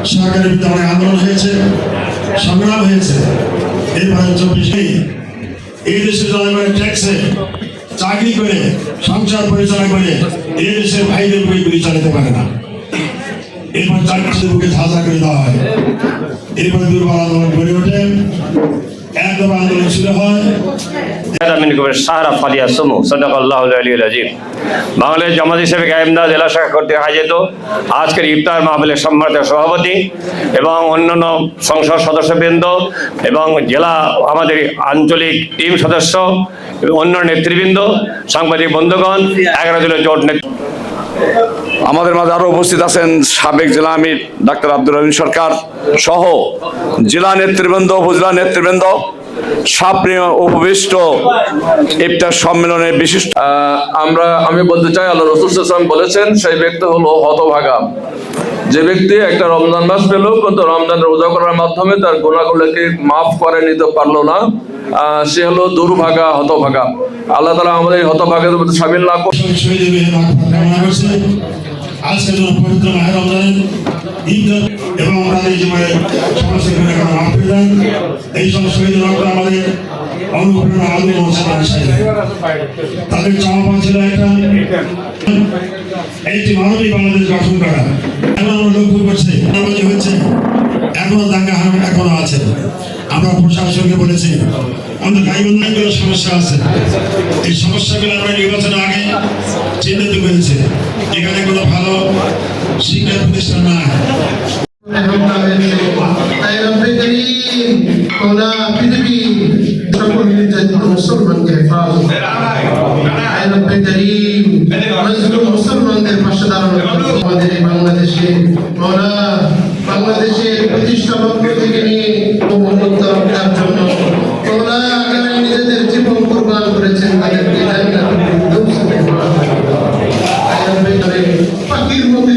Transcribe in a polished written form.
সরকারের বিরুদ্ধে অনেক আন্দোলন হয়েছে, সংগ্রাম হয়েছে। এরপরে 24 এই দেশের জনগণের ট্যাক্সে চাকরি করে সংসার পরিচালনা করে এই দেশের ভাইদের বুকে গুলি চালাতে পারে না। এরপর চাকরির বুকে ঝাঁঝা করে দেওয়া হয়। এরপরে দুর্বল আন্দোলন গড়ে ওঠে, একদম আন্দোলন শুরু হয়। বাংলাদেশ জামাত ইসলামী কায়েমদাদ জেলা শাখা কর্তৃক আয়োজিত আজকের ইফতার মাহফিলের সম্মানিত সভাপতি এবং অন্যান্য সংসদ সদস্যবৃন্দ এবং জেলা আমাদের আঞ্চলিক টিম সদস্য এবং অন্য নেতৃবৃন্দ, সাংবাদিক বন্ধুগণ, 11 জেলার জোট আমাদের মাঝে আরো উপস্থিত আছেন সাবেক জেলা আমির ডাক্তার আব্দুর রহিম সরকার সহ জেলা নেতৃবৃন্দ, উপজেলা নেতৃবৃন্দ, সাপ্রিয় উপবিষ্ট ইফতার সম্মেলনের বিশিষ্ট আমি বলতে চাই, আল্লাহ রাসূল সাল্লাল্লাহু আলাইহি ওয়াসাল্লাম বলেছেন সেই ব্যক্তি হলো হতভাগা। যে ব্যক্তি একটা রমজান মাস পেল কিন্তু রমজান রোজা করার মাধ্যমে তার গুনাহগুলোকে মাফ করে নিতে পারলো না, সে হলো দুর্ভাগা, হতভাগা। আল্লাহ তাআলা আমাদের এই হতভাগাদের মধ্যে শামিল না করে আজকে পবিত্র মাহে রমজান ঈদ এবং আমাদের জীবনে সমস্ত মাহফিল, এই সব শহীদের রক্ত আমাদের অনুপ্রেরণা আলো তাদের চাওয়া ছিল একটি মানবিক বাংলাদেশ গঠন করা। এখন আমরা লক্ষ্য করছি হচ্ছে এখনো দাঙ্গা হামলা এখনো আছে। আমরা প্রশাসনকে বলেছি আমাদের গাইবান্ধাগুলো সমস্যা আছে, এই সমস্যাগুলো আমরা নির্বাচনের আগে চিহ্নিত করেছি। এখানে কোনো ভালো শিক্ষা প্রতিষ্ঠান নাই। মুসলমানদের পাশে দাঁড়ানো আমাদের বাংলাদেশে বাংলাদেশের প্রতিষ্ঠা লক্ষ্য থেকে নিয়ে জন্য নিজেদের জীবন কোরবান করেছেন। তাদেরকে পাখির মধ্যে